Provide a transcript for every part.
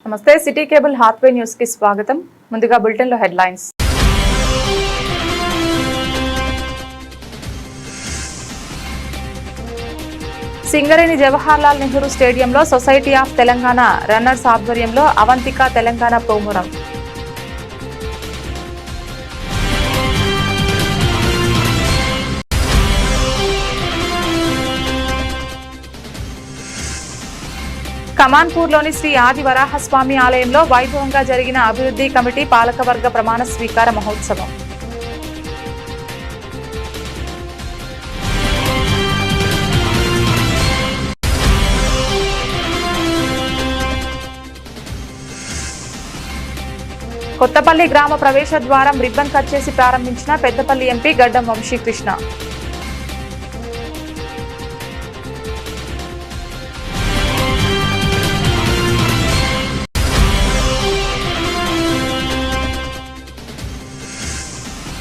నమస్తే city cable Hathway news కి స్వాగతం. ముందుగా బులెటిన్ లో హెడ్లైన్స్. సింగరేణి జవహర్లాల్ నెహ్రూ స్టేడియంలో సొసైటీ ఆఫ్ తెలంగాణ రన్నర్స్ ఆధ్వర్యంలో అవంతిక తెలంగాణ ప్రోమోరం. కమాన్పూర్లోని శ్రీ ఆది వరాహస్వామి ఆలయంలో వైభవంగా జరిగిన అభివృద్ధి కమిటీ పాలకవర్గ ప్రమాణ స్వీకార మహోత్సవం. కొత్తపల్లి గ్రామ ప్రవేశ ద్వారం రిబ్బన్ కట్ చేసి ప్రారంభించిన పెద్దపల్లి ఎంపీ గడ్డం వంశీకృష్ణ.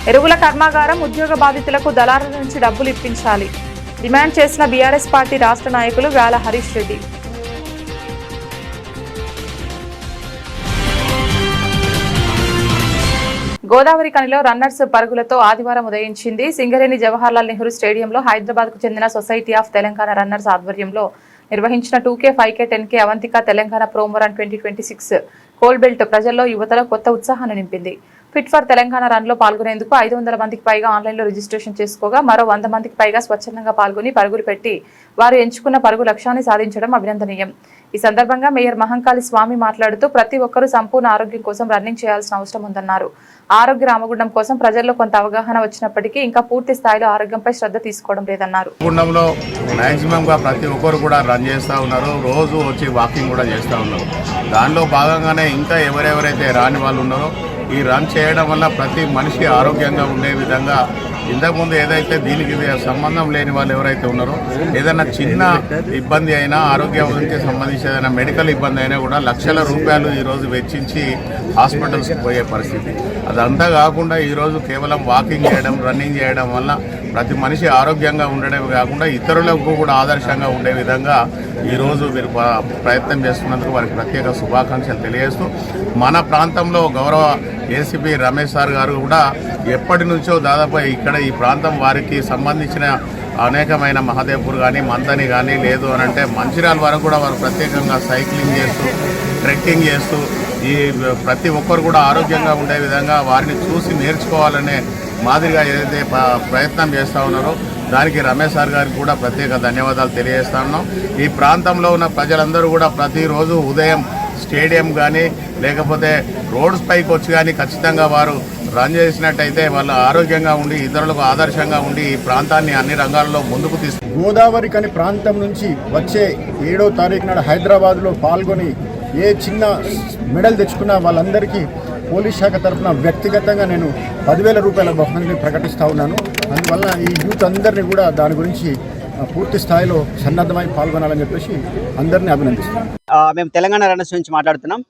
ఎరువుల కర్మాగారం ఉద్యోగ బాధితులకు దళారుల నుంచి డబ్బులు ఇప్పించాలి డిమాండ్ చేసిన బీఆర్ఎస్ పార్టీ రాష్ట్ర నాయకులు వేల హరీష్ రెడ్డి. గోదావరి కనిలో రన్నర్స్ పరుగులతో ఆదివారం ఉదయించింది. సింగరేణి జవహర్లాల్ నెహ్రూ స్టేడియంలో హైదరాబాద్ కు చెందిన సొసైటీ ఆఫ్ తెలంగాణ రన్నర్స్ ఆధ్వర్యంలో నిర్వహించిన 2K 5K 10K Avantika Telangana promo run 2026 coal belt ప్రజల్లో యువతలో కొత్త ఉత్సాహాన్ని నింపింది. ఫిట్ ఫర్ తెలంగాణ రన్ లో పాల్గొనేందుకు 500 మందికి పైగా ఆన్లైన్ లో రిజిస్ట్రేషన్ చేసుకోగా మరో 100 మందికి పైగా స్వచ్ఛందంగా పాల్గొని పరుగులు పెట్టి వారు ఎంచుకున్న పరుగు లక్ష్యాన్ని సాధించడం అభినందనీయం. ఈ సందర్భంగా మేయర్ మహంకాళి స్వామి మాట్లాడుతూ ప్రతి ఒక్కరూ సంపూర్ణ ఆరోగ్యం కోసం రన్నింగ్ చేయాల్సిన అవసరం ఉందన్నారు. ఆరోగ్య రామగుండం కోసం ప్రజల్లో కొంత అవగాహన వచ్చినప్పటికీ ఇంకా పూర్తి స్థాయిలో ఆరోగ్యంపై శ్రద్ధ తీసుకోవడం లేదన్నారు. ప్రతి ఒక్కరు కూడా రన్ చేస్తూ ఉన్నారు, రోజు వచ్చి వాకింగ్ కూడా చేస్తూ ఉన్నారు. దానిలో భాగంగానే ఇంకా ఎవరెవరైతే రాని వాళ్ళు ఉన్నారో ఈ రన్ చేయడం వల్ల ప్రతి మనిషి ఆరోగ్యంగా ఉండే విధంగా ఇంతకుముందు ఏదైతే దీనికి సంబంధం లేని వాళ్ళు ఎవరైతే ఉన్నారో ఏదైనా చిన్న ఇబ్బంది అయినా ఆరోగ్యానికి సంబంధించి ఏదైనా మెడికల్ ఇబ్బంది అయినా కూడా లక్షల రూపాయలు ఈరోజు వెచ్చించి హాస్పిటల్స్కి పోయే పరిస్థితి. అదంతా కాకుండా ఈరోజు కేవలం వాకింగ్ చేయడం రన్నింగ్ చేయడం వల్ల ప్రతి మనిషి ఆరోగ్యంగా ఉండడమే కాకుండా ఇతరులకు కూడా ఆదర్శంగా ఉండే విధంగా ఈరోజు మీరు ప్రయత్నం చేస్తున్నందుకు వారికి ప్రత్యేక శుభాకాంక్షలు తెలియజేస్తూ మన ప్రాంతంలో గౌరవ ఏసీపీ రమేష్ సార్ గారు కూడా ఎప్పటి నుంచో దాదాపు ఇక్కడ ఈ ప్రాంతం వారికి సంబంధించిన అనేకమైన మహదేవ్పూర్ కానీ మంతని కానీ లేదు అని అంటే మంచిర్యాల వరకు కూడా వారు ప్రత్యేకంగా సైక్లింగ్ చేస్తూ ట్రెక్కింగ్ చేస్తూ ఈ ప్రతి ఒక్కరు కూడా ఆరోగ్యంగా ఉండే విధంగా వారిని చూసి నేర్చుకోవాలనే మాదిరిగా ఏదైతే ప్రయత్నం చేస్తూ ఉన్నారో దానికి రమేష్ సార్ గారికి కూడా ప్రత్యేక ధన్యవాదాలు తెలియజేస్తా ఉన్నాం. ఈ ప్రాంతంలో ఉన్న ప్రజలందరూ కూడా ప్రతిరోజు ఉదయం స్టేడియం కానీ లేకపోతే రోడ్స్ పైకి వచ్చి కానీ ఖచ్చితంగా వారు రన్ చేసినట్టయితే వాళ్ళు ఆరోగ్యంగా ఉండి ఇతరులకు ఆదర్శంగా ఉండి ఈ ప్రాంతాన్ని అన్ని రంగాల్లో ముందుకు తీసుకు గోదావరి కని ప్రాంతం నుంచి వచ్చే 7వ తారీఖు నాడు హైదరాబాద్లో పాల్గొని ఏ చిన్న మెడల్ తెచ్చుకున్న వాళ్ళందరికీ పోలీస్ శాఖ తరఫున వ్యక్తిగతంగా నేను 10,000 రూపాయల బహుమతిని ప్రకటిస్తూ ఉన్నాను. అందువల్ల ఈ యూత్ అందరినీ కూడా దాని గురించి పూర్తి స్థాయిలో సన్నద్ధమై పాల్గొనాలని చెప్పేసి అందరినీ అభినందిస్తున్నాం. మేము తెలంగాణ రన్నర్స్ నుంచి మాట్లాడుతున్నాం.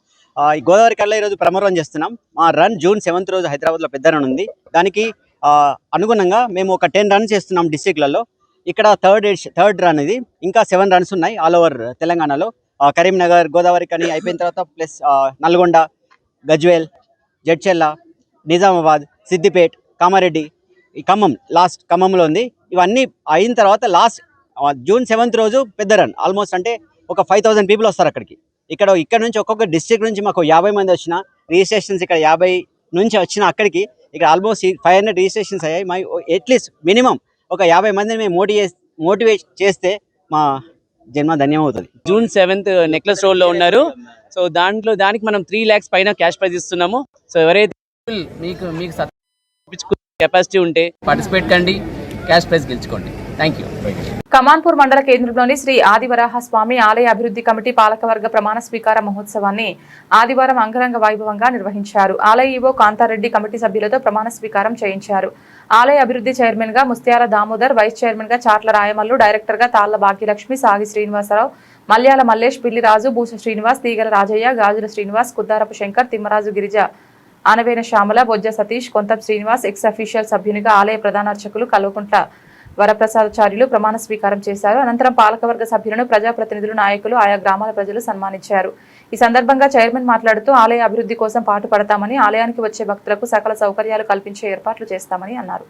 ఈ గోదావరి కల్లా ఈరోజు ప్రమోరం చేస్తున్నాం. మా రన్ జూన్ 7th రోజు హైదరాబాద్లో పెద్ద రన్ ఉంది. దానికి అనుగుణంగా మేము ఒక 10 రన్స్ చేస్తున్నాం డిస్ట్రిక్ట్లలో. ఇక్కడ థర్డ్ రన్ ఇది. ఇంకా 7 రన్స్ ఉన్నాయి ఆల్ ఓవర్ తెలంగాణలో. కరీంనగర్ గోదావరి కని అయిపోయిన తర్వాత ప్లస్ నల్గొండ, గజ్వేల్, జడ్చెల్ల, నిజామాబాద్, సిద్దిపేట్, కామారెడ్డి, ఈ ఖమ్మం లాస్ట్ ఖమ్మంలో ఉంది. ఇవన్నీ అయిన తర్వాత లాస్ట్ జూన్ 7th రోజు పెద్ద రన్ ఆల్మోస్ట్ అంటే ఒక 5,000 పీపుల్ వస్తారు అక్కడికి. ఇక్కడ నుంచి ఒక్కొక్క డిస్ట్రిక్ట్ నుంచి మాకు 50 మంది వచ్చిన రిజిస్ట్రేషన్స్ ఇక్కడ 50 నుంచి వచ్చిన అక్కడికి ఇక్కడ ఆల్మోస్ట్ 500 రిజిస్ట్రేషన్స్ అయ్యాయి. మా అట్లీస్ట్ మినిమం ఒక 50 మందిని మేము మోటివేట్ చేస్తే మా జన్మ ధన్యమవుతుంది. జూన్ 7th నెక్లెస్ రోడ్లో ఉన్నారు. సో దానికి మనం 3 lakhs పైన క్యాష్ ప్రైజ్ ఇస్తున్నాము. సో ఎవరైతే మీకు కెపాసిటీ ఉంటే పార్టిసిపేట్ కండి, క్యాష్ ప్రైజ్ గెలుచుకోండి. Thank you. కమాన్పూర్ మండల కేంద్రంలోని శ్రీ ఆది వరాహస్వామి ఆలయ అభివృద్ధి కమిటీ పాలకవర్గ ప్రమాణ స్వీకార మహోత్సవాన్ని ఆదివారం అంగరంగ వైభవంగా నిర్వహించారు. ఆలయ ఈవో కాంతారెడ్డి కమిటీ సభ్యులతో ప్రమాణ స్వీకారం చేయించారు. ఆలయ అభివృద్ధి చైర్మన్ గా ముస్త్యాల దామోదర్, వైస్ చైర్మన్ గా చాట్ల రాయమల్లు, డైరెక్టర్ గా తాళ్ల భాగ్యలక్ష్మి, సాగి శ్రీనివాసరావు, మల్యాల మల్లేష్, పిల్లిరాజు, భూష శ్రీనివాస్, తీగల రాజయ్య, గాజుల శ్రీనివాస్, కుద్దారపు శంకర్, తిమ్మరాజు గిరిజ, ఆనవేన శ్యామల, బొజ్జ సతీష్, కొంతం శ్రీనివాస్, ఎక్స్ అఫీషియల్ సభ్యునిగా ఆలయ ప్రధాన అర్చకులు కల్వకుంట్ల వరప్రసాదాచార్యులు ప్రమాణ స్వీకారం చేశారు. అనంతరం పాలకవర్గ సభ్యులను, ప్రజాప్రతినిధులు, నాయకులు, ఆయా గ్రామాల ప్రజలు సన్మానించారు. ఈ సందర్భంగా చైర్మన్ మాట్లాడుతూ ఆలయ అభివృద్ధి కోసం పాటుపడతామని, ఆలయానికి వచ్చే భక్తులకు సకల సౌకర్యాలు కల్పించే ఏర్పాట్లు చేస్తామని అన్నారు.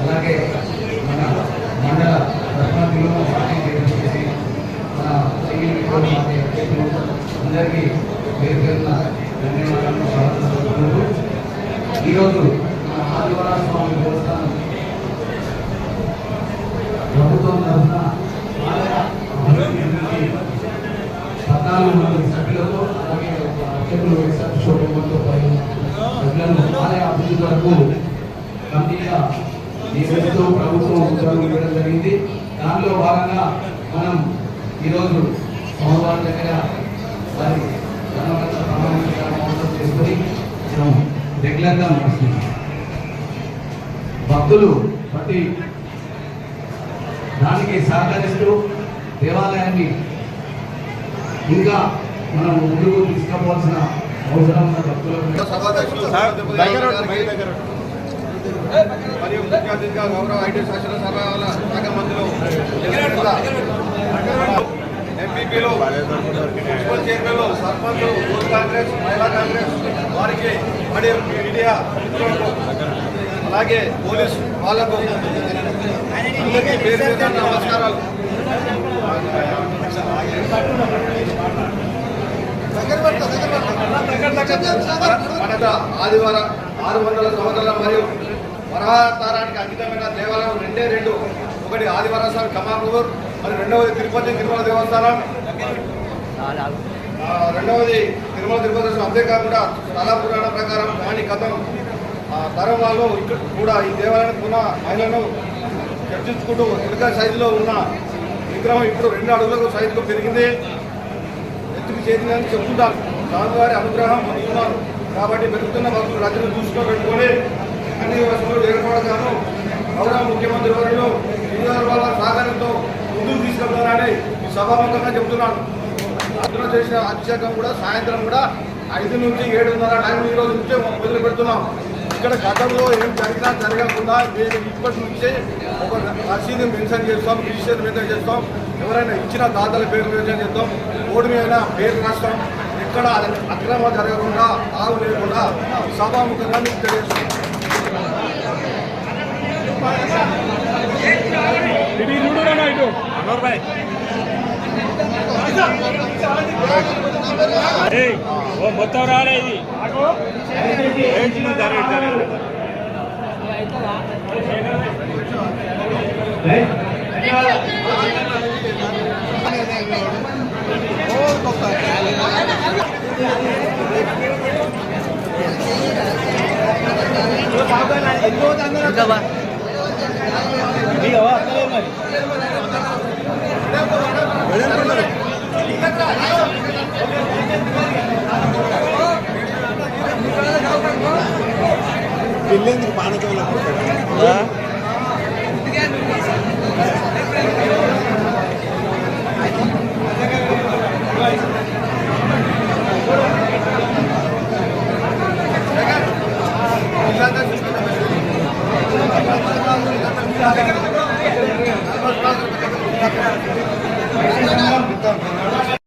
అలాగే మన మండల సర్పంచులు అందరికీ పేరున్న ధన్యవాదాలు. ఈరోజు మన ఆదివార స్వామి దేవస్థానం ప్రభుత్వం తరఫున 14 మంది సభ్యులతో అలాగే అధ్యక్షులు సభ్యులతో సభ్యులను ఆలయ అభివృద్ధి వరకు కంపెనీగా నియమిస్తూ ప్రభుత్వం ఉద్యోగం ఇవ్వడం జరిగింది. దానిలో భాగంగా మనం ఈరోజు సోమవారం దగ్గర వారి ప్రమాణం చేసుకొని మనం రెగ్యులర్గా నడుస్తున్నాం. భక్తులు ప్రతి దానికి సహకరిస్తూ దేవాలయాన్ని ఇంకా మనం ముందుకు తీసుకోవాల్సిన అవసరం ఉన్న భక్తులకు మరియు ముఖ్య అతిథిగా గౌరవ ఐటీ శాసనసభ శాఖ మంత్రులు ఎంపీపీలు, మున్సిపల్ చైర్మన్లు, సర్పంచ్లు, యూత్ కాంగ్రెస్, మహిళా కాంగ్రెస్ వారికి మరియు మీడియా మిత్రులకు అలాగే పోలీసు వాళ్లకు అందరికీ పేరు పేరున నమస్కారాలు. మన ఆదివారం 600 సంవత్సరాల మరియు వరాతారానికి అంకితమైన దేవాలయం రెండే రెండు. ఒకటి ఆదివార స్వామి కమాంగూర్, మరి రెండవది తిరుపతి తిరుమల దేవస్థానం, రెండవది తిరుమల తిరుపతి. అంతేకాకుండా స్థల పురాణ ప్రకారం దాని కథం తరం వాళ్ళు ఇక్కడ కూడా ఈ దేవాలయానికి ఉన్న మహిళలను చర్చించుకుంటూ ఎలుక సైజులో ఉన్న విగ్రహం ఇప్పుడు 2 అడుగులకు సైజులో పెరిగింది, ఎత్తుకు చేరిందని చెప్తుంటారు. స్వామివారి అనుగ్రహం పొందుతున్నారు. కాబట్టి పెరుగుతున్న భక్తులు రచన దృష్టిలో పెట్టుకొని అన్ని వ్యవస్థలు ఏర్పడగాను గౌరవ ముఖ్యమంత్రి వర్యులు వాళ్ళ సహకారంతో ముందుకు తీసుకెళ్తారని సభాముఖంగా చెబుతున్నాను. అర్థం చేసిన అభిషేకం కూడా సాయంత్రం కూడా 5 నుంచి 7:30 టైం ఈ రోజు నుంచే మొదలు పెడుతున్నాం. ఇక్కడ గతంలో ఏం జరిగినా జరగకుండా మేము ఇప్పటి నుంచే ఒక రసీదు మెన్షన్ చేస్తాం, రిజిస్టర్ మెన్షన్ చేస్తాం, ఎవరైనా ఇచ్చిన దాతల పేరు మెన్షన్ చేస్తాం, బోర్డు మీద పేరు రాస్తాం. ఎక్కడ అక్రమ జరగకుండా ఆవు లేకుండా సభాముఖంగా మీకు తెలియజేస్తాం. మొత్తం రాలేదు పెళ్ళేందుకు పానకంలో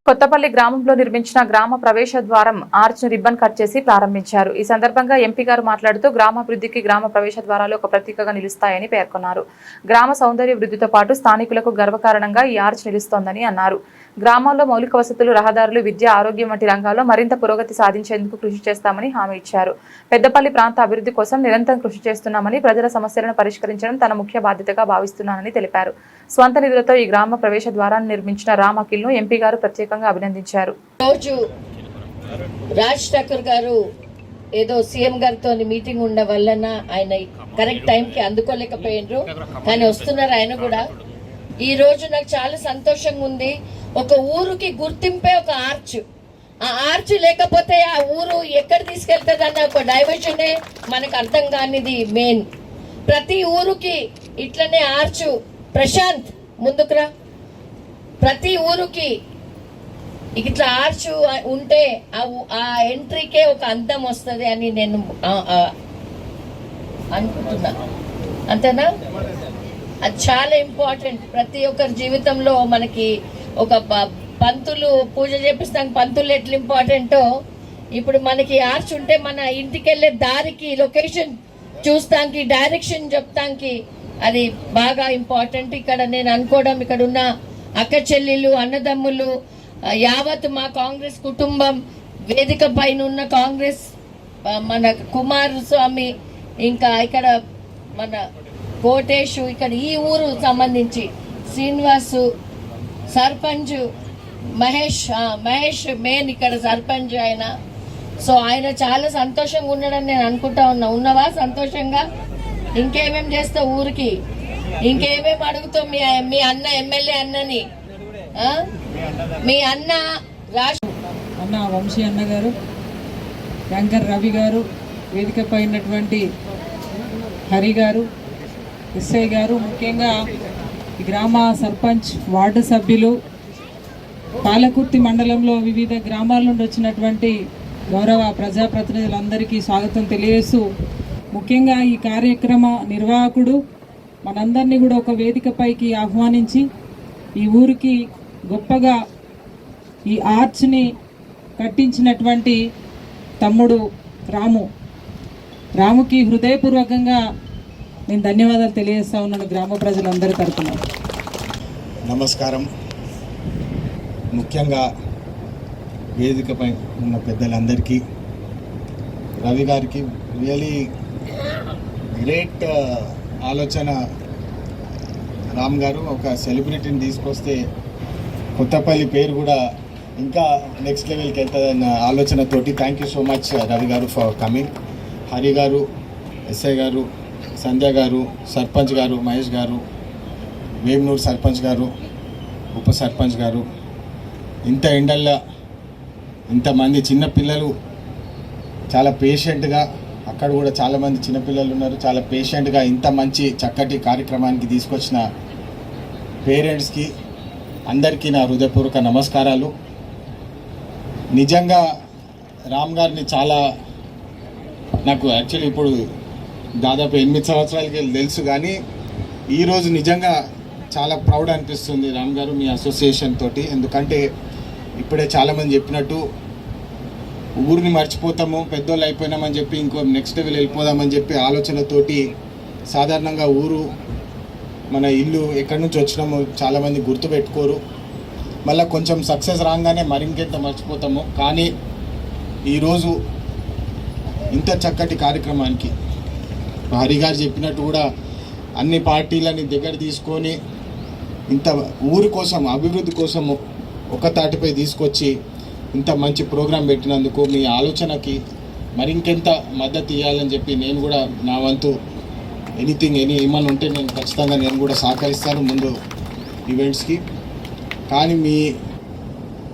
కొత్తపల్లి గ్రామంలో నిర్మించిన గ్రామ ప్రవేశ ద్వారం ఆర్చ్ రిబ్బన్ కట్ చేసి ప్రారంభించారు. ఈ సందర్భంగా ఎంపీ గారు మాట్లాడుతూ గ్రామాభివృద్ధికి గ్రామ ప్రవేశ ద్వారాలు ఒక ప్రతీకగా నిలుస్తాయని పేర్కొన్నారు. గ్రామ సౌందర్య వృద్ధితో పాటు స్థానికులకు గర్వకారణంగా ఈ ఆర్చ్ నిలుస్తోందని అన్నారు. గ్రామాల్లో మౌలిక వసతులు, రహదారులు, విద్య, ఆరోగ్యం వంటి రంగాల్లో మరింత పురోగతి సాధించేందుకు కృషి చేస్తామని హామీ ఇచ్చారు. పెద్దపల్లి ప్రాంత అభివృద్ధి కోసం నిరంతరం కృషి చేస్తున్నామని, ప్రజల సమస్యలను పరిష్కరించడం తన ముఖ్య బాధ్యతగా భావిస్తున్నానని తెలిపారు. స్వంత నిధులతో ఈ గ్రామ ప్రవేశ ద్వారాన్ని నిర్మించిన రామ్ అఖిల్ ను ఎంపీ గారు ప్రత్యేకంగా అభినందించారు. రోజు రాజ్ ఠాకూర్ గారు ఏదో సీఎం గారితో మీటింగ్ ఉన్న వలన ఆయన కరెక్ట్ టైంకి అందుకోలేకపోయినరు, కానీ వస్తున్నారు ఆయన కూడా. ఈ రోజు నాకు చాలా సంతోషంగా ఉంది. ఒక ఊరుకి గుర్తింపే ఒక ఆర్చ్. ఆ ఆర్చ్ లేకపోతే ఆ ఊరు ఎక్కడ తీసుకెళ్తుంది అన్న ఒక డైవర్షనే మనకు అర్థం కానిది మెయిన్. ప్రతి ఊరుకి ఇట్లనే ఆర్చ్. ప్రశాంత్ ముందుకురా. ప్రతి ఊరుకి ఇట్లా ఆర్చ్ ఉంటే ఆ ఎంట్రీకే ఒక అందం వస్తుంది అని నేను అనుకుంటున్నా. అంతేనా? అది చాలా ఇంపార్టెంట్. ప్రతి ఒక్కరి జీవితంలో మనకి ఒక పంతులు పూజ చేపిస్తాం, పంతులు ఎట్లా ఇంపార్టెంటో ఇప్పుడు మనకి ఆర్చ్ ఉంటే మన ఇంటికి వెళ్ళే దారికి లొకేషన్ చూస్తానికి, డైరెక్షన్ చెప్తానికి అది బాగా ఇంపార్టెంట్. ఇక్కడ నేను అనుకోవడం, ఇక్కడ ఉన్న అక్క చెల్లెళ్ళు, అన్నదమ్ములు, యావత్ మా కాంగ్రెస్ కుటుంబం, వేదిక పైన ఉన్న కాంగ్రెస్, మన కుమారస్వామి, ఇంకా ఇక్కడ మన కోటేషు, ఇక్కడ ఈ ఊరు సంబంధించి శ్రీనివాసు, సర్పంచ్ మహేష్ మెయిన్ ఇక్కడ సర్పంచ్ ఆయన. సో ఆయన చాలా సంతోషంగా ఉన్నాడని నేను అనుకుంటా ఉన్నవా సంతోషంగా? ఇంకేమేం చేస్తావు ఊరికి? ఇంకేమేమి అడుగుతావు మీ అన్న ఎమ్మెల్యే అన్నని? మీ అన్న అన్న వంశీ అన్న గారు, యాంకర్ రవి గారు, వేదికపై ఉన్నటువంటి హరి గారు, ఎస్ఐ గారు, ముఖ్యంగా ఈ గ్రామ సర్పంచ్, వార్డు సభ్యులు, పాలకుర్తి మండలంలో వివిధ గ్రామాల నుండి వచ్చినటువంటి గౌరవ ప్రజాప్రతినిధులందరికీ స్వాగతం తెలియజేస్తూ, ముఖ్యంగా ఈ కార్యక్రమ నిర్వాహకుడు మనందరినీ కూడా ఒక వేదికపైకి ఆహ్వానించి ఈ ఊరికి గొప్పగా ఈ ఆర్చ్ని కట్టించినటువంటి తమ్ముడు రాముకి హృదయపూర్వకంగా నేను ధన్యవాదాలు తెలియజేస్తా ఉన్నాను గ్రామ ప్రజలందరి తరఫున. నమస్కారం. ముఖ్యంగా వేదికపై ఉన్న పెద్దలందరికీ, రవి గారికి రియలీ గ్రేట్ ఆలోచన. రామ్ గారు ఒక సెలబ్రిటీని తీసుకొస్తే కొత్తపల్లి పేరు కూడా ఇంకా నెక్స్ట్ లెవెల్కి వెళ్తుందన్న ఆలోచనతోటి thank you so much Ravi గారు ఫర్ కమింగ్. హరి గారు, ఎస్ఐ గారు, సంధ్య గారు, సర్పంచ్ గారు, మహేష్ గారు, వేమనూరు సర్పంచ్ గారు, ఉప సర్పంచ్ గారు, ఇంత ఎండల్లో ఇంతమంది చిన్నపిల్లలు చాలా పేషెంట్గా, అక్కడ కూడా చాలామంది చిన్నపిల్లలు ఉన్నారు, చాలా పేషెంట్గా ఇంత మంచి చక్కటి కార్యక్రమానికి తీసుకొచ్చిన పేరెంట్స్కి అందరికీ నా హృదయపూర్వక నమస్కారాలు. నిజంగా రామ్ గారిని చాలా నాకు యాక్చువల్లీ ఇప్పుడు దాదాపు 8 సంవత్సరాలకి తెలుసు, కానీ ఈరోజు నిజంగా చాలా ప్రౌడ్ అనిపిస్తుంది రామ్ గారు మీ అసోసియేషన్ తోటి. ఎందుకంటే ఇప్పుడే చాలామంది చెప్పినట్టు ఊరిని మర్చిపోతాము, పెద్దోళ్ళు అయిపోయినామని చెప్పి ఇంకో నెక్స్ట్ లెవెల్ వెళ్ళిపోదామని చెప్పి ఆలోచనతోటి సాధారణంగా ఊరు, మన ఇల్లు, ఎక్కడి నుంచి వచ్చినామో చాలామంది గుర్తుపెట్టుకోరు. మళ్ళీ కొంచెం సక్సెస్ రాగానే మరింకెంత మర్చిపోతాము. కానీ ఈరోజు ఇంత చక్కటి కార్యక్రమానికి హరి గారు చెప్పినట్టు కూడా అన్ని పార్టీలని దగ్గర తీసుకొని ఇంత ఊరి కోసం, అభివృద్ధి కోసము ఒక తాటిపై తీసుకొచ్చి ఇంత మంచి ప్రోగ్రాం పెట్టినందుకు మీ ఆలోచనకి మరింకెంత మద్దతు ఇవ్వాలని చెప్పి నేను కూడా నా వంతు ఏమన్నా ఉంటే నేను ఖచ్చితంగా నేను కూడా సహకరిస్తాను ముందు ఈవెంట్స్కి. కానీ మీ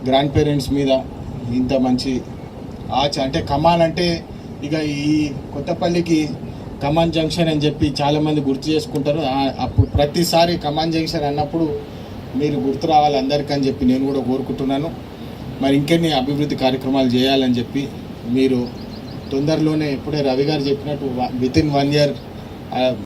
గ్రాండ్ పేరెంట్స్ మీద ఇంత మంచి ఆచ అంటే కమాన్ అంటే ఇక ఈ కొత్తపల్లికి కమాన్ జంక్షన్ అని చెప్పి చాలామంది గుర్తు చేసుకుంటారు. అప్పుడు ప్రతిసారి కమాన్ జంక్షన్ అన్నప్పుడు మీరు గుర్తు రావాలి అందరికీ అని చెప్పి నేను కూడా కోరుకుంటున్నాను. మరి ఇంకెన్ని అభివృద్ధి కార్యక్రమాలు చేయాలని చెప్పి మీరు తొందరలోనే ఇప్పుడే రవి గారు చెప్పినట్టు వితిన్ 1 year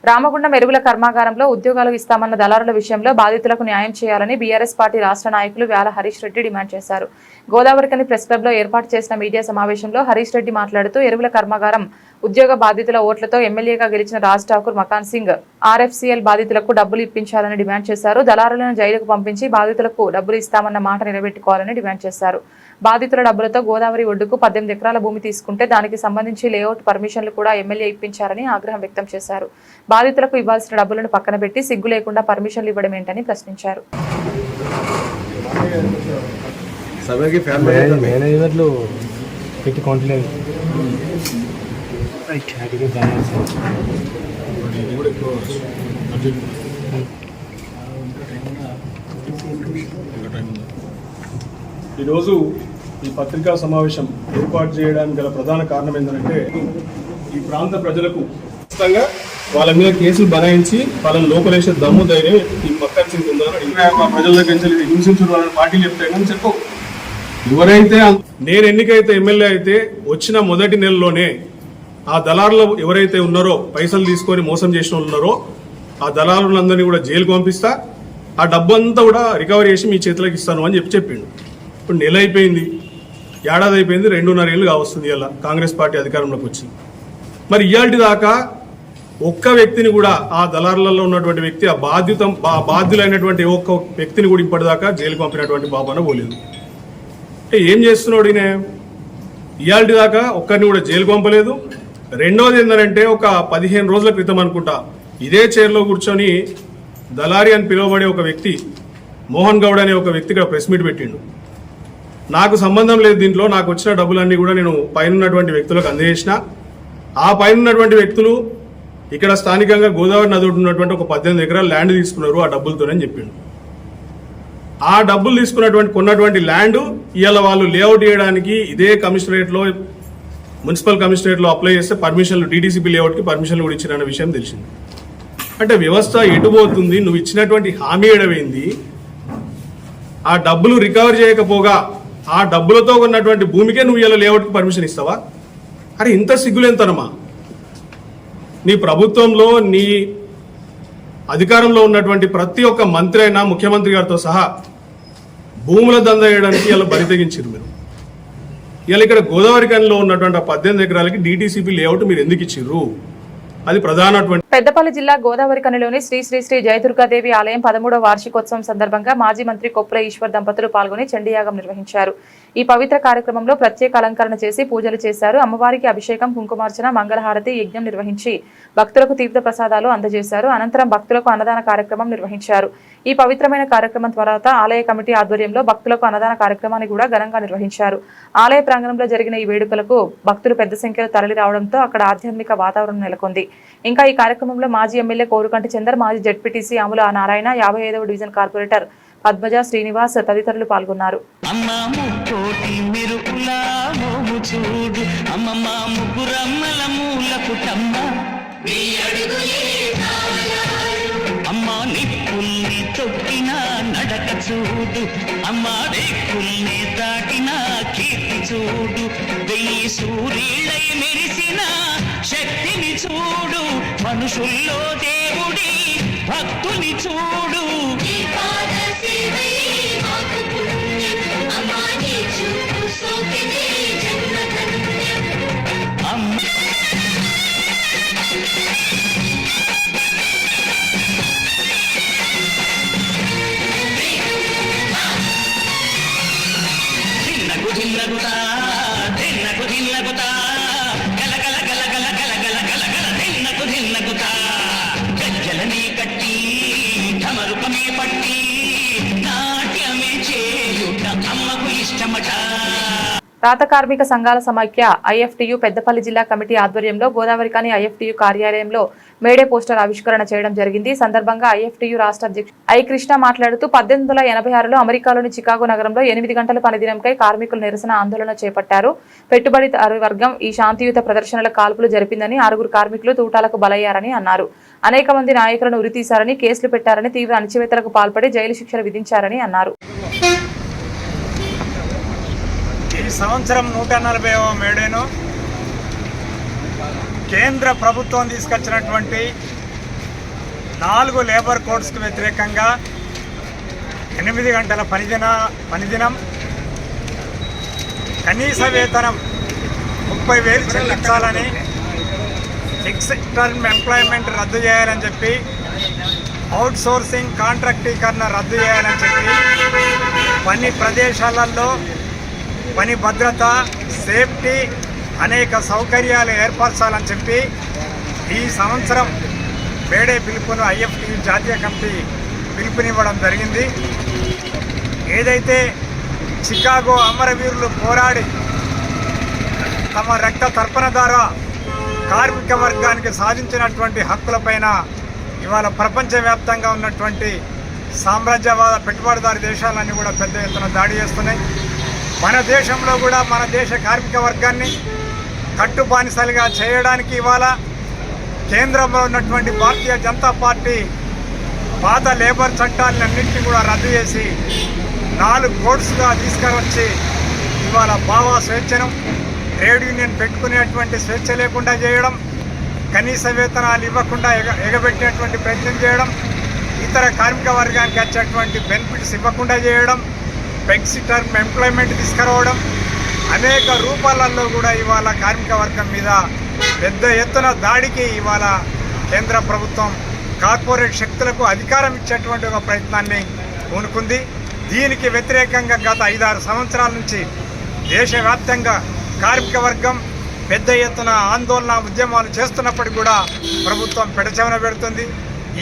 రామగుండం ఎరువుల కర్మాగారంలో ఉద్యోగాలు ఇస్తామన్న దళారుల విషయంలో బాధితులకు న్యాయం చేయాలని బీఆర్ఎస్ పార్టీ రాష్ట్ర నాయకులు వ్యాల హరీష్ రెడ్డి డిమాండ్ చేశారు. గోదావరికని ప్రెస్ క్లబ్ లో ఏర్పాటు చేసిన మీడియా సమావేశంలో హరీష్ రెడ్డి మాట్లాడుతూ ఎరువుల కర్మాగారం ఉద్యోగ బాధితుల ఓట్లతో ఎమ్మెల్యేగా గెలిచిన రాజ్ ఠాకూర్, మకాన్ సింగ్ ఆర్ఎఫ్సిఎల్ బాధితులకు డబ్బులు ఇప్పించాలని డిమాండ్ చేశారు. దళారులను జైలుకు పంపించి బాధితులకు డబ్బులు ఇస్తామన్న మాట నిలబెట్టుకోవాలని డిమాండ్ చేశారు. బాధితుల డబ్బులతో గోదావరి ఒడ్డుకు 18 ఎకరాల భూమి తీసుకుంటే దానికి సంబంధించి లేఅవుట్ పర్మిషన్లు కూడా ఎమ్మెల్యే ఇప్పించారని ఆగ్రహం వ్యక్తం చేశారు. బాధితులకు ఇవ్వాల్సిన డబ్బులను పక్కన పెట్టి సిగ్గు లేకుండా పర్మిషన్లు ఇవ్వడం ఏంటని ప్రశ్నించారు. ఈరోజు ఈ పత్రికా సమావేశం ఏర్పాటు చేయడానికి గల ప్రధాన కారణం ఏంటంటే ఈ ప్రాంత ప్రజలకు ఖచ్చితంగా వాళ్ళ మీద కేసులు బనాయించి వాళ్ళని లోపలేసే దమ్ము ధైర్యం ఈ పక్కన సింగ్ ఉందని ప్రజల దగ్గర నుంచి హింసించడం అనే పార్టీలు చెప్తే కానీ చెప్పవు. ఎవరైతే నేను ఎన్నికైతే ఎమ్మెల్యే అయితే వచ్చిన మొదటి నెలలోనే ఆ దళారులు ఎవరైతే ఉన్నారో పైసలు తీసుకొని మోసం చేసిన వాళ్ళు ఉన్నారో ఆ దళారులందరినీ కూడా జైలుకు పంపిస్తా, ఆ డబ్బు అంతా కూడా రికవరీ చేసి మీ చేతిలోకి ఇస్తాను అని చెప్పిండు. ఇప్పుడు నెల అయిపోయింది, ఏడాది అయిపోయింది, 2.5 ఏళ్ళు కావస్తుంది ఇలా కాంగ్రెస్ పార్టీ అధికారంలోకి వచ్చి. మరి ఇయాల్టి దాకా ఒక్క వ్యక్తిని కూడా ఆ దళారులలో ఉన్నటువంటి వ్యక్తి ఆ బాధ్యులైనటువంటి ఒక్క వ్యక్తిని కూడా ఇప్పటిదాకా జైలుకు పంపినటువంటి బాబాన పోలేదు. ఏం చేస్తున్నాడు ఈయన? ఇయాల్టి దాకా ఒక్కరిని కూడా జైలుకు పంపలేదు. రెండోది ఏంటంటే ఒక 15 రోజుల క్రితం అనుకుంటా ఇదే చైర్లో కూర్చొని దళారి అని పిలువబడే ఒక వ్యక్తి మోహన్ గౌడ్ అనే ఒక వ్యక్తి ఇక్కడ ప్రెస్ మీట్ పెట్టిండు. నాకు సంబంధం లేదు దీంట్లో, నాకు వచ్చిన డబ్బులన్నీ కూడా నేను పైన ఉన్నటువంటి వ్యక్తులకు అందజేసిన. ఆ పైన ఉన్నటువంటి వ్యక్తులు ఇక్కడ స్థానికంగా గోదావరి నది ఉన్నటువంటి ఒక 18 ఎకరాల ల్యాండ్ తీసుకున్నారు ఆ డబ్బులతోనే చెప్పిండు. ఆ డబ్బులు తీసుకున్నటువంటి కొన్నటువంటి ల్యాండ్ ఇవాళ వాళ్ళు లేఅవుట్ చేయడానికి ఇదే కమిషనరేట్లో మున్సిపల్ కమిషనరేట్లో అప్లై చేస్తే పర్మిషన్లు టీటీసీపీ లేఅవుట్కి పర్మిషన్లు కూడా ఇచ్చిన విషయం తెలిసింది. అంటే వ్యవస్థ ఎటుపోతుంది? నువ్వు ఇచ్చినటువంటి హామీ ఎడవైంది, ఆ డబ్బులు రికవర్ చేయకపోగా ఆ డబ్బులతో ఉన్నటువంటి భూమికే నువ్వు ఇలా లేఅవుట్కి పర్మిషన్ ఇస్తావా? అరే ఇంత సిగ్గులేంతనమా? నీ ప్రభుత్వంలో నీ అధికారంలో ఉన్నటువంటి ప్రతి ఒక్క మంత్రి అయినా ముఖ్యమంత్రి గారితో సహా భూముల దందా వేయడానికి ఇలా బరి తెగించారు మీరు. ఇలా ఇక్కడ గోదావరి కనిలో ఉన్నటువంటి 18 ఎకరాలకి డీటీసీపీ లేఅవుట్ మీరు ఎందుకు ఇచ్చిర్రు? అది ప్రధానటువంటి. పెద్దపల్లి జిల్లా గోదావరి కనిలోని శ్రీ శ్రీ శ్రీ జయదుర్గాదేవి ఆలయం 13వ వార్షికోత్సవం సందర్భంగా మాజీ మంత్రి కొప్పుల ఈశ్వర్ దంపతులు పాల్గొని చండీయాగం నిర్వహించారు. ఈ పవిత్ర కార్యక్రమంలో ప్రత్యేక అలంకరణ చేసి పూజలు చేశారు. అమ్మవారికి అభిషేకం, కుంకుమార్చన, మంగళహారతి, యజ్ఞం నిర్వహించి భక్తులకు తీర్థ ప్రసాదాలు అందజేశారు. అనంతరం భక్తులకు అన్నదాన కార్యక్రమం నిర్వహించారు. ఈ పవిత్రమైన కార్యక్రమం తర్వాత ఆలయ కమిటీ ఆధ్వర్యంలో భక్తులకు అన్నదాన కార్యక్రమాన్ని కూడా ఘనంగా నిర్వహించారు. ఆలయ ప్రాంగణంలో జరిగిన ఈ వేడుకలకు భక్తులు పెద్ద సంఖ్యలో తరలి రావడంతో అక్కడ ఆధ్యాత్మిక వాతావరణం నెలకొంది. ఇంకా ఈ కార్యక్రమంలో మాజీ ఎమ్మెల్యే కోరుకంటి చందర్, మాజీ జెడ్పీటీసీ అముల నారాయణ, 55వ డివిజన్ కార్పొరేటర్ పద్మజ, శ్రీనివాస్ తదితరులు పాల్గొన్నారు. అమ్మా నిప్పుల్ని తొక్కిన నడక చూడు, అమ్మా రేకుల్ని దాటిన కీర్తి చూడు, 1000 సూర్యులై మెరిసిన శక్తిని చూడు, మనుషుల్లో దేవుడి భక్తుని చూడు. రాత కార్మిక సంఘాల సమైక్య ఐఎఫ్టియు పెద్దపల్లి జిల్లా కమిటీ ఆధ్వర్యంలో గోదావరికాని ఐఎఫ్టియు కార్యాలయంలో మేడే పోస్టర్ ఆవిష్కరణ చేయడం జరిగింది. ఈ సందర్భంగా ఐఎఫ్టియు రాష్ట్ర అధ్యక్షుడు ఐ కృష్ణ మాట్లాడుతూ 1886లో అమెరికాలోని చికాగో నగరంలో 8 గంటల పనిదినంకై కార్మికులు నిరసన ఆందోళన చేపట్టారు. పెట్టుబడిదారు వర్గం ఈ శాంతియుత ప్రదర్శనల కాల్పులు జరిపిందని, 6 కార్మికులు తూటాలకు బలయ్యారని అన్నారు. అనేక మంది నాయకులను ఉరితీశారని, కేసులు పెట్టారని, తీవ్ర అణచివేతలకు పాల్పడి జైలు శిక్షలు విధించారని అన్నారు. ఈ సంవత్సరం 140వ మేడేను కేంద్ర ప్రభుత్వం తీసుకొచ్చినటువంటి 4 లేబర్ కోడ్స్కు వ్యతిరేకంగా 8 గంటల పనిదినం, కనీస వేతనం 30,000 చెల్లించాలని, ఫిక్స్డ్ టర్మ్ ఎంప్లాయ్మెంట్ రద్దు చేయాలని చెప్పి, అవుట్ సోర్సింగ్ కాంట్రాక్టీకరణ రద్దు చేయాలని చెప్పి, పని ప్రదేశాలలో పని భద్రత, సేఫ్టీ, అనేక సౌకర్యాలు ఏర్పరచాలని చెప్పి ఈ సంవత్సరం మేడే పిలుపును ఐఎఫ్టియు జాతీయ కమిటీ పిలుపునివ్వడం జరిగింది. ఏదైతే చికాగో అమరవీరులు పోరాడి తమ రక్త తర్పణ ద్వారా కార్మిక వర్గానికి సాధించినటువంటి హక్కులపైన ఇవాళ ప్రపంచవ్యాప్తంగా ఉన్నటువంటి సామ్రాజ్యవాద పెట్టుబడిదారు దేశాలన్నీ కూడా పెద్ద ఎత్తున దాడి చేస్తున్నాయి. మన దేశంలో కూడా మన దేశ కార్మిక వర్గాన్ని కట్టుబానిసలుగా చేయడానికి ఇవాళ కేంద్రంలో ఉన్నటువంటి భారతీయ జనతా పార్టీ పాత లేబర్ చట్టాలన్నింటినీ కూడా రద్దు చేసి 4 కోడ్స్గా తీసుకువచ్చి ఇవాళ భావ స్వేచ్ఛను, ట్రేడ్ యూనియన్ పెట్టుకునేటువంటి స్వేచ్ఛ లేకుండా చేయడం, కనీస వేతనాలు ఇవ్వకుండా ఎగబెట్టినటువంటి ప్రయత్నం చేయడం, ఇతర కార్మిక వర్గానికి వచ్చేటువంటి బెనిఫిట్స్ ఇవ్వకుండా చేయడం, ఫ్లెక్సీ టర్మ్ ఎంప్లాయ్మెంట్ తీసుకురావడం, అనేక రూపాలలో కూడా ఇవాళ కార్మిక వర్గం మీద పెద్ద ఎత్తున దాడికి ఇవాళ కేంద్ర ప్రభుత్వం కార్పొరేట్ శక్తులకు అధికారం ఇచ్చేటువంటి ఒక ప్రయత్నాన్ని పూనుకుంది. దీనికి వ్యతిరేకంగా గత 5-6 సంవత్సరాల నుంచి దేశవ్యాప్తంగా కార్మిక వర్గం పెద్ద ఎత్తున ఆందోళన ఉద్యమాలు చేస్తున్నప్పటికీ కూడా ప్రభుత్వం పెడచెవిన పెడుతుంది.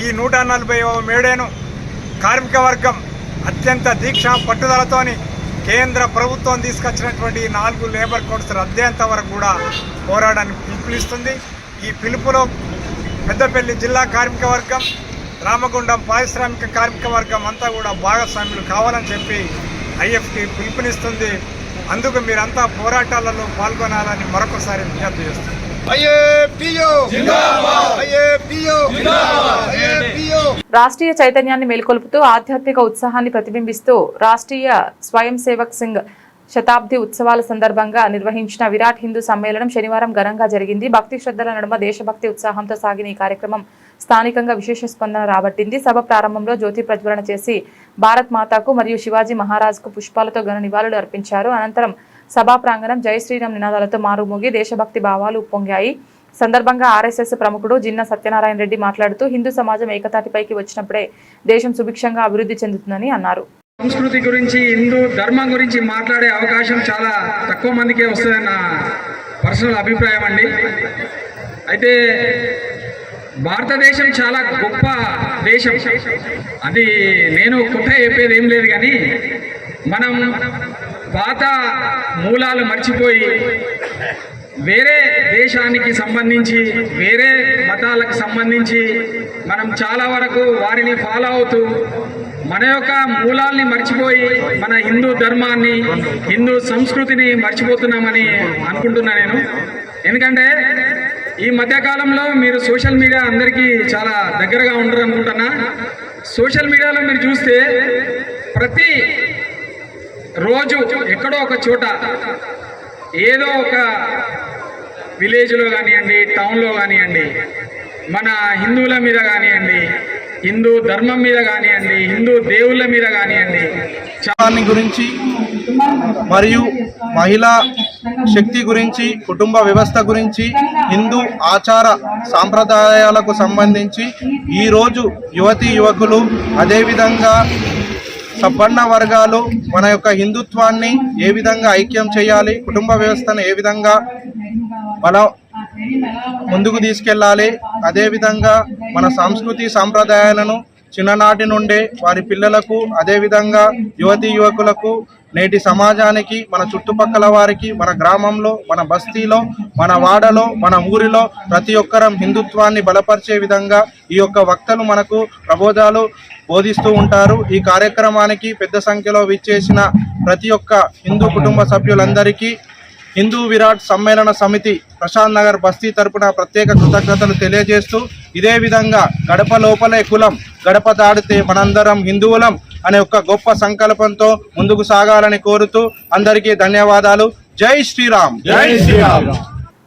ఈ 140వ మేడేను కార్మిక వర్గం అత్యంత దీక్ష పట్టుదలతోని కేంద్ర ప్రభుత్వం తీసుకొచ్చినటువంటి 4 లేబర్ కోడ్స్ రద్దేంత వరకు కూడా పోరాటానికి పిలుపునిస్తుంది. ఈ పిలుపులో పెద్దపల్లి జిల్లా కార్మిక వర్గం, రామగుండం పారిశ్రామిక కార్మిక వర్గం అంతా కూడా భాగస్వాములు కావాలని చెప్పి ఐఎఫ్టీ పిలుపునిస్తుంది. అందుకు మీరంతా పోరాటాలలో పాల్గొనాలని మరొకసారి విజ్ఞప్తి చేస్తుంది. రాష్ట్రీయ చైతన్యాన్ని మేల్కొల్పుతూ ఆధ్యాత్మిక ఉత్సాహాన్ని ప్రతిబింబిస్తూ రాష్ట్రీయ స్వయం సేవక్ సింగ్ శతాబ్ది ఉత్సవాల సందర్భంగా నిర్వహించిన విరాట్ హిందూ సమ్మేళనం శనివారం ఘనంగా జరిగింది. భక్తి శ్రద్ధల నడుమ దేశభక్తి ఉత్సాహంతో సాగిన ఈ కార్యక్రమం స్థానికంగా విశేష స్పందన రాబట్టింది. సభ ప్రారంభంలో జ్యోతి ప్రజ్వలన చేసి భారత్ మాతాకు మరియు శివాజీ మహారాజ్కు పుష్పాలతో ఘన నివాళులు అర్పించారు. అనంతరం సభా ప్రాంగణం జై శ్రీరామ్ నినాదాలతో మారుమోగి దేశభక్తి భావాలు ఉప్పొంగాయి. సందర్భంగా ఆర్ఎస్ఎస్ ప్రముఖుడు జిన్న సత్యనారాయణ రెడ్డి మాట్లాడుతూ హిందూ సమాజం ఏకతాటిపైకి వచ్చినప్పుడే దేశం సుభిక్షంగా అభివృద్ధి చెందుతుందని అన్నారు. సంస్కృతి గురించి, హిందూ ధర్మం గురించి మాట్లాడే అవకాశం చాలా తక్కువ మందికే వస్తుందని నా పర్సనల్ అభిప్రాయం అండి. అయితే భారతదేశం చాలా గొప్ప దేశం. అది నేను కొత్త చెప్పేది ఏం లేదు, కానీ మనం పాత మూలాలు మర్చిపోయి వేరే దేశానికి సంబంధించి, వేరే మతాలకు సంబంధించి మనం చాలా వరకు వారిని ఫాలో అవుతూ మన యొక్క మూలాల్ని మర్చిపోయి మన హిందూ ధర్మాన్ని, హిందూ సంస్కృతిని మర్చిపోతున్నామని అనుకుంటున్నా నేను. ఎందుకంటే ఈ మధ్యకాలంలో మీరు సోషల్ మీడియా అందరికీ చాలా దగ్గరగా ఉంటారు అనుకుంటున్నా. సోషల్ మీడియాలో మీరు చూస్తే ప్రతి రోజు ఎక్కడో ఒక చోట ఏదో ఒక విలేజ్లో కానివ్వండి, టౌన్లో కానివ్వండి, మన హిందువుల మీద కానివ్వండి, హిందూ ధర్మం మీద కానివ్వండి, హిందూ దేవుళ్ళ మీద కానివ్వండి, చాలాన్ని గురించి మరియు మహిళా శక్తి గురించి, కుటుంబ వ్యవస్థ గురించి, హిందూ ఆచార సాంప్రదాయాలకు సంబంధించి ఈరోజు యువతీ యువకులు, అదేవిధంగా సబ్బన్న వర్గాలు మన యొక్క హిందుత్వాన్ని ఏ విధంగా ఐక్యం చేయాలి, కుటుంబ వ్యవస్థను ఏ విధంగా ముందుకు తీసుకెళ్ళాలి, అదేవిధంగా మన సంస్కృతి సాంప్రదాయాలను చిన్ననాటి నుండే వారి పిల్లలకు, అదేవిధంగా యువతీ యువకులకు, నేటి సమాజానికి, మన చుట్టుపక్కల వారికి, మన గ్రామంలో, మన బస్తీలో, మన వాడలో, మన ఊరిలో ప్రతి ఒక్కరం హిందుత్వాన్ని బలపరిచే విధంగా ఈ యొక్క వక్తలు మనకు ప్రబోధాలు బోధిస్తూ ఉంటారు. ఈ కార్యక్రమానికి పెద్ద సంఖ్యలో విచ్చేసిన ప్రతి ఒక్క హిందూ కుటుంబ సభ్యులందరికీ హిందూ విరాట్ సమ్మేళన సమితి ప్రశాంత్ నగర్ బస్తీ తరపున ప్రత్యేక కృతజ్ఞతలు తెలియజేస్తూ, ఇదే విధంగా గడప లోపలే కులం, గడప దాడితే మనందరం హిందువులం అనే ఒక గొప్ప సంకల్పంతో ముందుకు సాగాలని కోరుతూ అందరికీ ధన్యవాదాలు. జై శ్రీరామ్. జై శ్రీరామ్.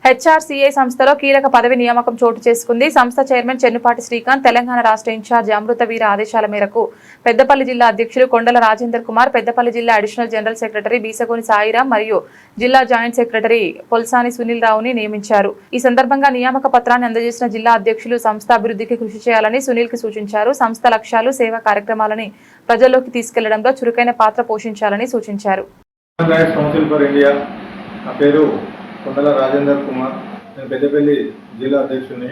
హెచ్ఆర్సీఏ సంస్థలో కీలక పదవి నియామకం చోటు చేసుకుంది. సంస్థ చైర్మన్ చెన్నుపాటి శ్రీకాంత్, తెలంగాణ రాష్ట్ర ఇన్ఛార్జ్ అమృతవీర ఆదేశాల మేరకు పెద్దపల్లి జిల్లా అధ్యక్షులు కొండల రాజేందర్ కుమార్, పెద్దపల్లి జిల్లా అడిషనల్ జనరల్ సెక్రటరీ బీసగోని సాయిరాం మరియు జిల్లా జాయింట్ సెక్రటరీ పొల్సాని సునీల్ రావుని నియమించారు. ఈ సందర్భంగా నియామక పత్రాన్ని అందజేసిన జిల్లా అధ్యక్షులు సంస్థ అభివృద్ధికి కృషి చేయాలని సునీల్ కి సూచించారు. సంస్థ లక్ష్యాలు, సేవా కార్యక్రమాలని ప్రజల్లోకి తీసుకెళ్లడంలో చురుకైన పాత్ర పోషించాలని సూచించారు. కొండల రాజేందర్ కుమార్, నేను పెద్దపల్లి జిల్లా అధ్యక్షుడిని.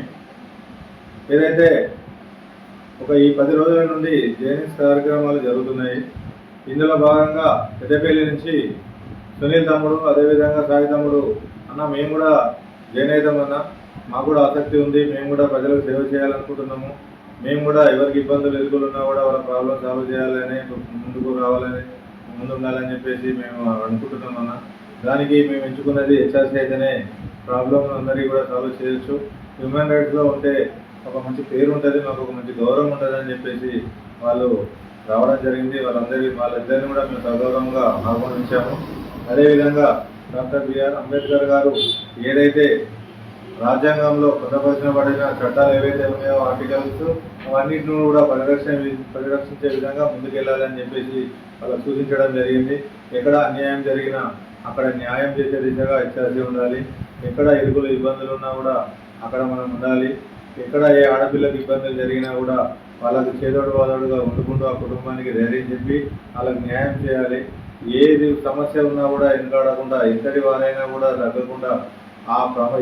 ఏదైతే ఈ 10 రోజుల నుండి జేఎన్ఎస్ కార్యక్రమాలు జరుగుతున్నాయి. ఇందులో భాగంగా పెద్దపల్లి నుంచి సునీల్ తమ్ముడు, అదేవిధంగా సాయి తమ్ముడు అన్న మేము కూడా జాయిన్ అవుతామన్నా, మాకు కూడా ఆసక్తి ఉంది, మేము కూడా ప్రజలకు సేవ చేయాలనుకుంటున్నాము, మేము కూడా ఎవరికి ఇబ్బందులు ఎదుర్కొన్నా కూడా వాళ్ళ ప్రాబ్లం సాల్వ్ చేయాలని, ముందుకు రావాలని ముందుండాలని చెప్పేసి మేము అనుకుంటున్నాం. దానికి మేము ఎంచుకున్నది హెచ్ఆర్సీ అయితేనే ప్రాబ్లమ్ అందరికీ కూడా సాల్వ్ చేయొచ్చు. హ్యూమన్ రైట్స్లో ఉంటే ఒక మంచి పేరు ఉంటుంది, మాకు ఒక మంచి గౌరవం ఉంటుంది అని చెప్పేసి వాళ్ళు రావడం జరిగింది. వాళ్ళిద్దరిని కూడా మేము సగౌరవంగా ఆహ్వానించాము. అదేవిధంగా డాక్టర్ బిఆర్ అంబేద్కర్ గారు ఏదైతే రాజ్యాంగంలో పొందపరిచిన చట్టాలు ఏవైతే ఉన్నాయో ఆర్టికల్స్ అవన్నింటిని కూడా పరిరక్షించే విధంగా ముందుకెళ్ళాలని చెప్పేసి వాళ్ళకు సూచించడం జరిగింది. ఎక్కడ అన్యాయం జరిగినా అక్కడ న్యాయం చేసే దిశగా హెచ్ఆర్సీ ఉండాలి. ఎక్కడ ఇరుకులు ఇబ్బందులు ఉన్నా కూడా అక్కడ మనం ఉండాలి. ఎక్కడ ఏ ఆడపిల్లకి ఇబ్బందులు జరిగినా కూడా వాళ్ళకి చేదోడు వాదోడుగా వండుకుంటూ ఆ కుటుంబానికి ధైర్యం చెప్పి వాళ్ళకి న్యాయం చేయాలి. ఏది సమస్య ఉన్నా కూడా వెనకాడకుండా ఎంతటి వారైనా కూడా తగ్గకుండా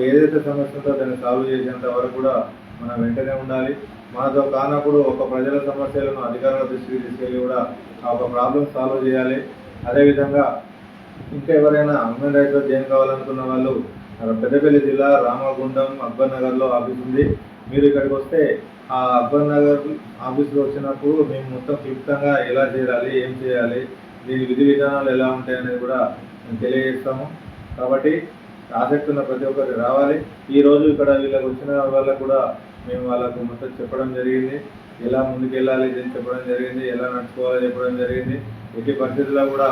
ఏదైతే సమస్య ఉందో దాన్ని సాల్వ్ చేసేంత వరకు కూడా మనం వెంటనే ఉండాలి. మనతో కానప్పుడు ఒక ప్రజల సమస్యలను అధికారుల దృష్టికి తీసుకెళ్ళి కూడా ఆ ఒక ప్రాబ్లం సాల్వ్ చేయాలి. అదేవిధంగా ఇంకా ఎవరైనా హ్యూమన్ రైట్స్లో జాయిన్ కావాలనుకున్న వాళ్ళు పెద్దపల్లి జిల్లా రామగుండం అక్బర్ నగర్లో ఆఫీస్ ఉంది. మీరు ఇక్కడికి వస్తే ఆ అక్బర్ నగర్ ఆఫీస్లో వచ్చినప్పుడు మేము మొత్తం క్లుప్తంగా ఎలా చేయాలి, ఏం చేయాలి, దీని విధి విధానాలు ఎలా ఉంటాయనేది కూడా మేము తెలియజేస్తాము. కాబట్టి ఆసక్తి ఉన్న ప్రతి ఒక్కరికి రావాలి. ఈరోజు ఇక్కడ వీళ్ళకి వచ్చిన వాళ్ళకు కూడా మేము వాళ్ళకు మొత్తం చెప్పడం జరిగింది. ఎలా ముందుకెళ్ళాలి అని చెప్పడం జరిగింది, ఎలా నడుచుకోవాలి చెప్పడం జరిగింది. ఎట్టి పరిస్థితుల్లో కూడా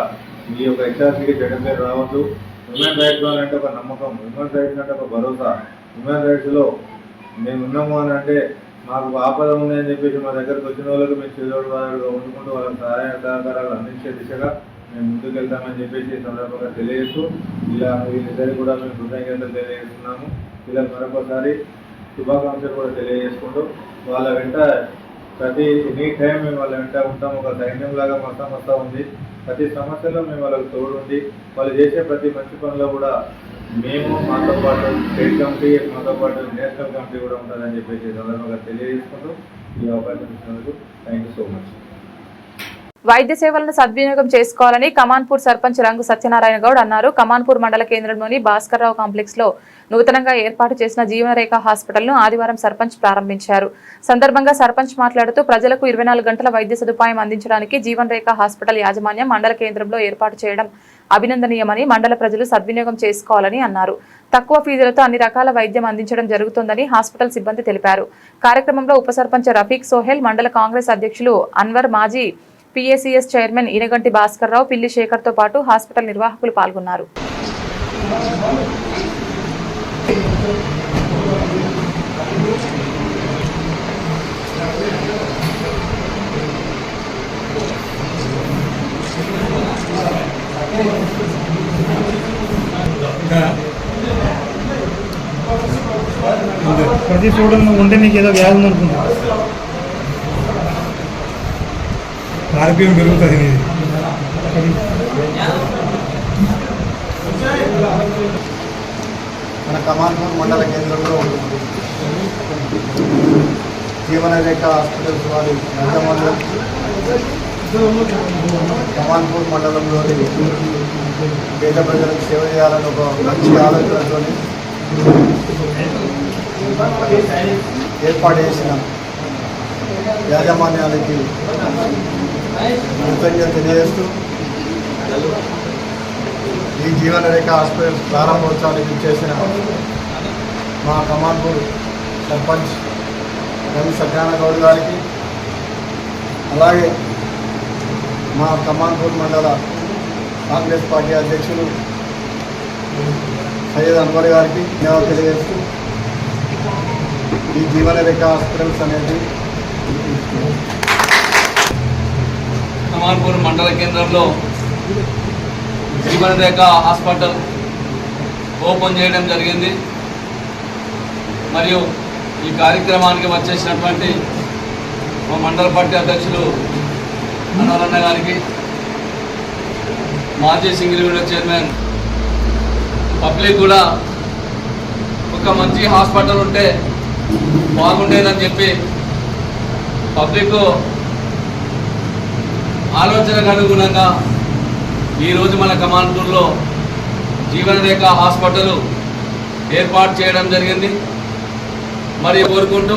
మీ యొక్క హెచ్ఆర్సీకి చెడ్డ పేరు రావద్దు. హ్యూమన్ రైట్స్ అంటే ఒక నమ్మకం, హ్యూమన్ రైట్స్ అంటే ఒక భరోసా. హ్యూమన్ రైట్స్లో మేము ఉన్నాము అని అంటే మాకు ఆపద ఉంది అని చెప్పేసి మా దగ్గరకు వచ్చిన వాళ్ళకి మేము చేదోడు వాదోడుగా వండుకుంటూ వాళ్ళకి సహాయ సహకారాలు అందించే దిశగా మేము ముందుకు వెళ్తామని చెప్పేసి ఈ సందర్భంగా తెలియజేస్తూ వీళ్ళిద్దరికి కూడా మేము కృతజ్ఞతలు తెలియజేస్తున్నాము. వీళ్ళకి మరొకసారి శుభాకాంక్షలు కూడా తెలియజేసుకుంటూ వాళ్ళ వెంట ఎనీ టైం మేము వాళ్ళ వెంట ఉంటాం. ఒక సైన్యంలాగా మస్తా ఉంది. ప్రతి సమస్యలో మేము వాళ్ళకి తోడుండి వాళ్ళు చేసే ప్రతి మంచి పనిలో కూడా మేము మాతో పాటు స్టేట్ కమిటీ, మాతో పాటు నేషనల్ కమిటీ కూడా ఉంటుందని చెప్పేసి సందర్భంగా తెలియజేసుకుంటూ ఈ అవకాశం ఇచ్చినందుకు థ్యాంక్ యూ సో మచ్. వైద్య సేవలను సద్వినియోగం చేసుకోవాలని కమాన్పూర్ సర్పంచ్ రంగు సత్యనారాయణ గౌడ్ అన్నారు. కమాన్పూర్ మండల కేంద్రంలోని భాస్కర్రావు కాంప్లెక్స్ లో నూతనంగా ఏర్పాటు చేసిన జీవనరేఖ హాస్పిటల్ ను ఆదివారం సర్పంచ్ ప్రారంభించారు. సందర్భంగా సర్పంచ్ మాట్లాడుతూ ప్రజలకు 24 గంటల వైద్య సదుపాయం అందించడానికి జీవనరేఖ హాస్పిటల్ యాజమాన్యం మండల కేంద్రంలో ఏర్పాటు చేయడం అభినందనీయమని, మండల ప్రజలు సద్వినియోగం చేసుకోవాలని అన్నారు. తక్కువ ఫీజులతో అన్ని రకాల వైద్యం అందించడం జరుగుతుందని హాస్పిటల్ సిబ్బంది తెలిపారు. కార్యక్రమంలో ఉప సర్పంచ్ రఫీక్ సోహెల్, మండల కాంగ్రెస్ అధ్యక్షులు అన్వర్, మాజీ పిఏసిఎస్ చైర్మన్ ఈనగంటి భాస్కర్రావు, పిల్లి శేఖర్ తో పాటు హాస్పిటల్ నిర్వాహకులు పాల్గొన్నారు. ప్రతి చూడంలో ఉంటే నీకు ఏదో వ్యాధి ఉందనుకుంటా, ఆర్పిఎం పెరుగుతుంది నీది. మన కమాన్పూర్ మండల కేంద్రంలో జీవనరేఖ హాస్పిటల్స్ వారి యజమానులు కమాన్పూర్ మండలంలోని పేద ప్రజలకు సేవ చేయాలని ఒక మంచి ఆలోచనతో ఏర్పాటు చేసిన యాజమాన్యానికి కృతజ్ఞత తెలియజేస్తూ ఈ జీవనరేఖ హాస్పిటల్ ప్రారంభోత్సవానికి చేసిన మా కమాన్పూర్ సర్పంచ్ రంగు సత్యనారాయణ గౌడ్ గారికి, అలాగే మా కమాన్పూర్ మండల కాంగ్రెస్ పార్టీ అధ్యక్షులు సయ్యద్ అన్వర్ గారికి ధన్యవాదాలు తెలియజేస్తూ ఈ జీవనరేఖ హాస్పిటల్స్ అనేది కమాన్పూర్ మండల కేంద్రంలో జీవనరేఖ హాస్పిటల్ ఓపెన్ చేయడం జరిగింది. మరియు ఈ కార్యక్రమానికి వచ్చేసినటువంటి మా మండల పార్టీ అధ్యక్షులు అన్నవరన్న గారికి, మాజీ సింగిల్ విండో చైర్మన్, పబ్లిక్ కూడా ఒక మంచి హాస్పిటల్ ఉంటే బాగుండేదని చెప్పి పబ్లిక్ ఆలోచనకు అనుగుణంగా ఈరోజు మన కమాన్పూర్లో జీవనరేఖ హాస్పిటల్ ఏర్పాటు చేయడం జరిగింది. మరి కోరుకుంటూ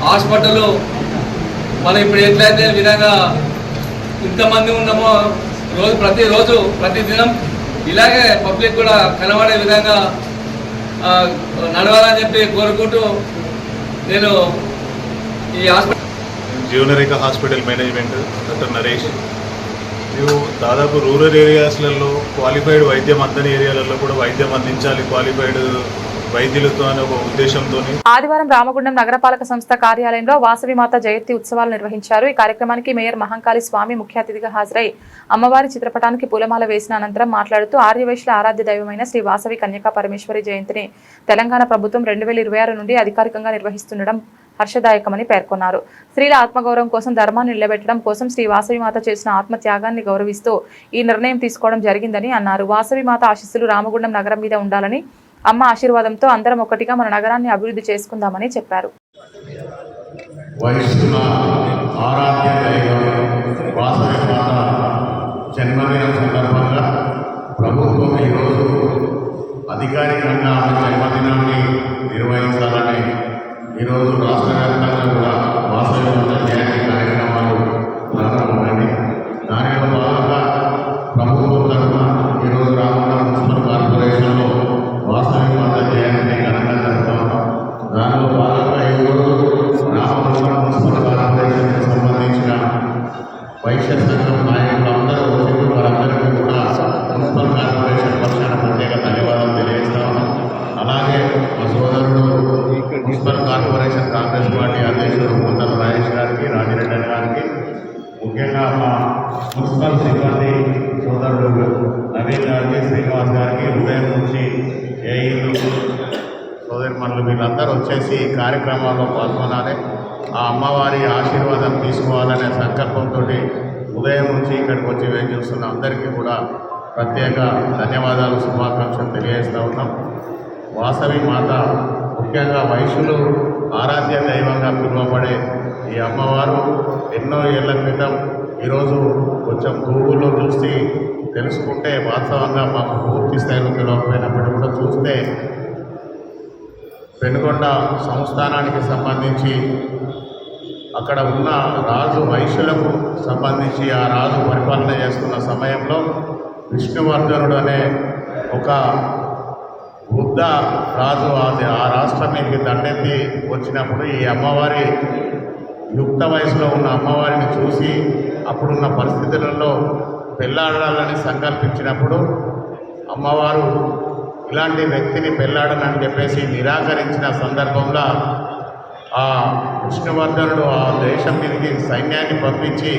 హాస్పిటల్ మనం ఇప్పుడు ఎట్లయితే విధంగా ఇంతమంది ఉన్నామో ప్రతిరోజు ప్రతిదినం ఇలాగే పబ్లిక్ కూడా కనబడే విధంగా నడవాలని చెప్పి కోరుకుంటూ నేను ఈ hospital జీవనరేఖ hospital management doctor Naresh. మేము దాదాపు రూరల్ ఏరియాస్లలో క్వాలిఫైడ్ వైద్యం అందని ఏరియాలలో కూడా వైద్యం అందించాలి క్వాలిఫైడ్ వైద్యులతో అనే ఒక ఉద్దేశంతో ఆదివారం రామగుండం నగరపాలక సంస్థ కార్యాలయంలో వాసవిమాత జయంతి ఉత్సవాలు నిర్వహించారు. ఈ కార్యక్రమానికి మేయర్ మహంకాళి స్వామి ముఖ్య అతిథిగా హాజరై అమ్మవారి చిత్రపటానికి పూలమాల వేసిన అనంతరం మాట్లాడుతూ ఆర్యవైశ్యుల ఆరాధ్య దైవమైన శ్రీ వాసవి కన్యకా పరమేశ్వరి జయంతిని తెలంగాణ ప్రభుత్వం 2026 నుండి అధికారికంగా నిర్వహిస్తుండడం హర్షదాయకమని పేర్కొన్నారు. స్త్రీల ఆత్మగౌరవం కోసం ధర్మాన్ని నిలబెట్టడం కోసం శ్రీ వాసవిమాత చేసిన ఆత్మత్యాగాన్ని గౌరవిస్తూ ఈ నిర్ణయం తీసుకోవడం జరిగిందని అన్నారు. వాసవిమాత ఆశీస్సులు రామగుండం నగరం మీద ఉండాలని, అమ్మ ఆశీర్వాదంతో అందరం ఒకటిగా మన నగరాన్ని అభివృద్ధి చేసుకుందామని చెప్పారు. జన్మదినం సందర్భంగా ప్రభుత్వం ఈరోజు అధికారికంగా జన్మదినాన్ని నిర్వహించాలని ఈరోజు రాష్ట్ర వ్యాప్తంగా కూడా వాసవి మాత జయంతి కార్యక్రమాలు ప్రారంభమైంది. దానిలో భాగంగా ప్రభుత్వం తరఫున ఈరోజు రామగుండం మున్సిపల్ కార్పొరేషన్లో వాసవి మాత జయంతిని ఘనంగా జరుపుతాము. దానిలో భాగంగా ఈరోజు రామగుండం మున్సిపల్ కార్పొరేషన్కి సంబంధించిన వైశ్య సంఘం నాయకులందరూ వచ్చి వారందరికీ కూడా మున్సిపల్ కార్పొరేషన్ పక్షాన ప్రత్యేక ధన్యవాదాలు తెలియజేస్తా ఉన్నాం. అలాగే మా సోదరుడు మున్సిపల్ కార్పొరేషన్ కాంగ్రెస్ పార్టీ అధ్యక్షుడు ముందల రాజేష్ గారికి, రాజిరెడ్డి గారికి, ముఖ్యంగా మా మున్సిపల్ సిబ్బంది సోదరుడు నవీన్ గారికి, శ్రీనివాస్ గారికి, ఉదయం నుంచి ఏఈలు సోదరిమణులు వీళ్ళందరూ వచ్చేసి ఈ కార్యక్రమాల్లో పాల్గొనాలి, ఆ అమ్మవారి ఆశీర్వాదం తీసుకోవాలనే సంకల్పంతో ఉదయం నుంచి ఇక్కడికి వచ్చి వేచి చూస్తున్న అందరికీ కూడా ప్రత్యేక ధన్యవాదాలు, శుభాకాంక్షలు తెలియజేస్తూ ఉన్నాం. వాసవి మాత ముఖ్యంగా వైశ్యులు ఆరాధ్య దైవంగా పిలువబడే ఈ అమ్మవారు ఎన్నో ఏళ్ల క్రితం ఈరోజు కొంచెం గూగుల్లో చూసి తెలుసుకుంటే వాస్తవంగా మాకు పూర్తి స్థాయిలో తెలియకపోయినప్పుడు కూడా చూస్తే పెనుగొండ సంస్థానానికి సంబంధించి అక్కడ ఉన్న రాజు వైశ్యులకు సంబంధించి ఆ రాజు పరిపాలన చేస్తున్న సమయంలో విష్ణువర్ధనుడు అనే ఒక బుద్ధ రాజు ఆ రాష్ట్రం మీదకి దండెత్తి వచ్చినప్పుడు ఈ అమ్మవారి యుక్త వయసులో ఉన్న అమ్మవారిని చూసి అప్పుడున్న పరిస్థితులలో పెళ్ళాడాలని సంకల్పించినప్పుడు అమ్మవారు ఇలాంటి వ్యక్తిని పెళ్ళాడనని చెప్పేసి నిరాకరించిన సందర్భంలో ఆ విష్ణువర్ధనుడు ఆ దేశం మీదకి సైన్యాన్ని పంపించి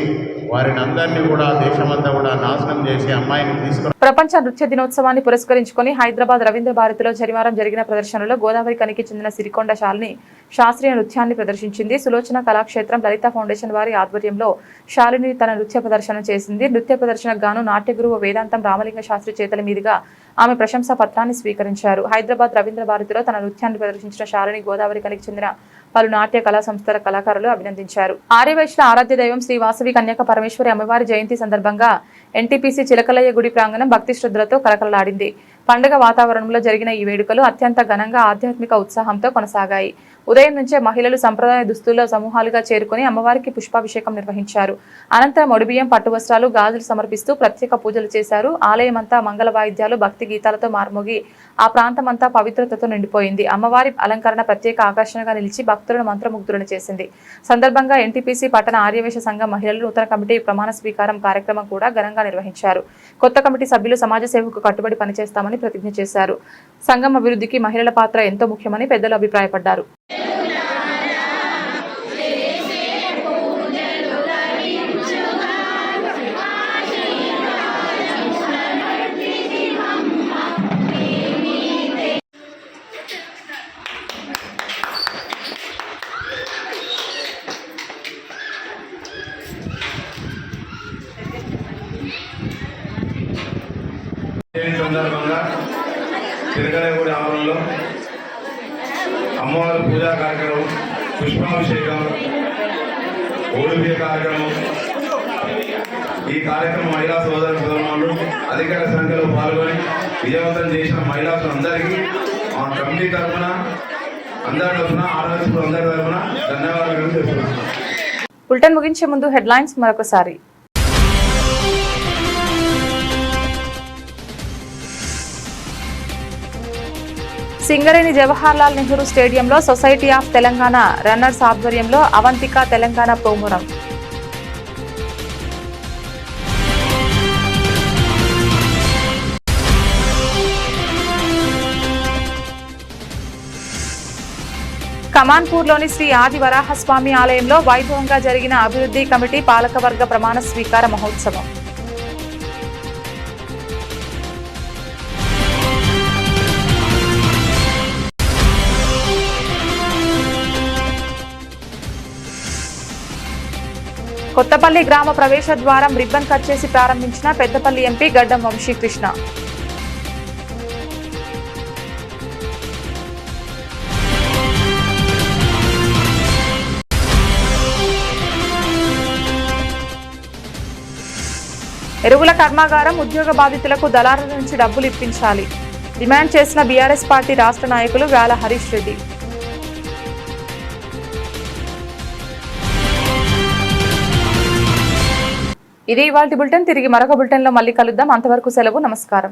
వారిని అందరినీ కూడా దేశమంతా కూడా నాశనం చేసి అమ్మాయిని తీసుకుని ప్రపంచ నృత్య దినోత్సవాన్ని పురస్కరించుకొని హైదరాబాద్ రవీంద్ర భారతిలో శనివారం జరిగిన ప్రదర్శనలో గోదావరి కనికి చెందిన సిరికొండ శాలిని శాస్త్రీయ నృత్యాన్ని ప్రదర్శించింది. సులోచన కళాక్షేత్రం లలిత ఫౌండేషన్ వారి ఆధ్వర్యంలో శాలిని తన నృత్య ప్రదర్శన చేసింది. నృత్య ప్రదర్శనకు గాను నాట్య గురువు వేదాంతం రామలింగ శాస్త్రి చేతుల మీదుగా ఆమె ప్రశంసా పత్రాన్ని స్వీకరించారు. హైదరాబాద్ రవీంద్ర భారతిలో తన నృత్యాన్ని ప్రదర్శించిన శాలిని గోదావరి కనికి చెందిన పలు నాట్య కళా సంస్థల కళాకారులు అభినందించారు. ఆర్యవైశ్యుల ఆరాధ్య దైవం శ్రీ వాసవి కన్యక పరమేశ్వరి అమ్మవారి జయంతి సందర్భంగా ఎన్టీపీసీ చిలకలయ్య గుడి ప్రాంగణం భక్తి శ్రద్ధలతో కలకలలాడింది. పండుగ వాతావరణంలో జరిగిన ఈ వేడుకలు అత్యంత ఘనంగా ఆధ్యాత్మిక ఉత్సాహంతో కొనసాగాయి. ఉదయం నుంచే మహిళలు సంప్రదాయ దుస్తుల్లో సమూహాలుగా చేరుకుని అమ్మవారికి పుష్పాభిషేకం నిర్వహించారు. అనంతరం ఒడిబియ్యం, పట్టు వస్త్రాలు, గాజులు సమర్పిస్తూ ప్రత్యేక పూజలు చేశారు. ఆలయమంతా మంగళ వాయిద్యాలు, భక్తి గీతాలతో మార్మోగి ఆ ప్రాంతమంతా పవిత్రతతో నిండిపోయింది. అమ్మవారి అలంకరణ ప్రత్యేక ఆకర్షణగా నిలిచి భక్తులను మంత్రముగ్ధులను చేసింది. సందర్భంగా ఎన్టీపీసీ పట్టణ ఆర్యవేశ సంఘం మహిళలు నూతన కమిటీ ప్రమాణ స్వీకారం కార్యక్రమం కూడా ఘనంగా నిర్వహించారు. కొత్త కమిటీ సభ్యులు సమాజ సేవకు కట్టుబడి పనిచేస్తామని ప్రతిజ్ఞ చేశారు. సంఘం అభివృద్ధికి మహిళల పాత్ర ఎంతో ముఖ్యమని పెద్దలు అభిప్రాయపడ్డారు. సందర్భంగా చిరకలగూడి ఆవరణలో అమ్మవారి పూజా కార్యక్రమం, పుష్పాభిషేకం, ఓడిబియ్య కార్యక్రమం, ఈ కార్యక్రమం మహిళా సోదర సోదరులు అధిక సంఖ్యలో పాల్గొని విజయవంతం చేసిన మహిళలందరికీ మా కమిటీ తరఫున అందరి తరఫున ఆర్ఎస్ అందరి తరఫున ధన్యవాదాలు తెలుపుతున్నాను. బులెటిన్ ముగించే ముందు హెడ్లైన్స్ మరొకసారి. సింగరేణి జవహర్లాల్ నెహ్రూ స్టేడియంలో సొసైటీ ఆఫ్ తెలంగాణ రన్నర్స్ ఆధ్వర్యంలో అవంతిక తెలంగాణ ప్రోమోరం. కమాన్పూర్లోని శ్రీ ఆది వరాహస్వామి ఆలయంలో వైభవంగా జరిగిన అభివృద్ధి కమిటీ పాలకవర్గ ప్రమాణ స్వీకార మహోత్సవం. కొత్తపల్లి గ్రామ ప్రవేశ ద్వారం రిబ్బన్ కట్ చేసి ప్రారంభించిన పెద్దపల్లి ఎంపీ గడ్డం వంశీకృష్ణ. ఎరువుల కర్మాగారం ఉద్యోగ బాధితులకు దళారుల నుంచి డబ్బులు ఇప్పించాలి డిమాండ్ చేసిన బీఆర్ఎస్ పార్టీ రాష్ట్ర నాయకులు వ్యాల హరీష్ రెడ్డి. ఇది ఇవాల్టి బులెటిన్. తిరిగి మరొక బులెటిన్లో మళ్ళీ కలుద్దాం. అంతవరకు సెలవు. నమస్కారం.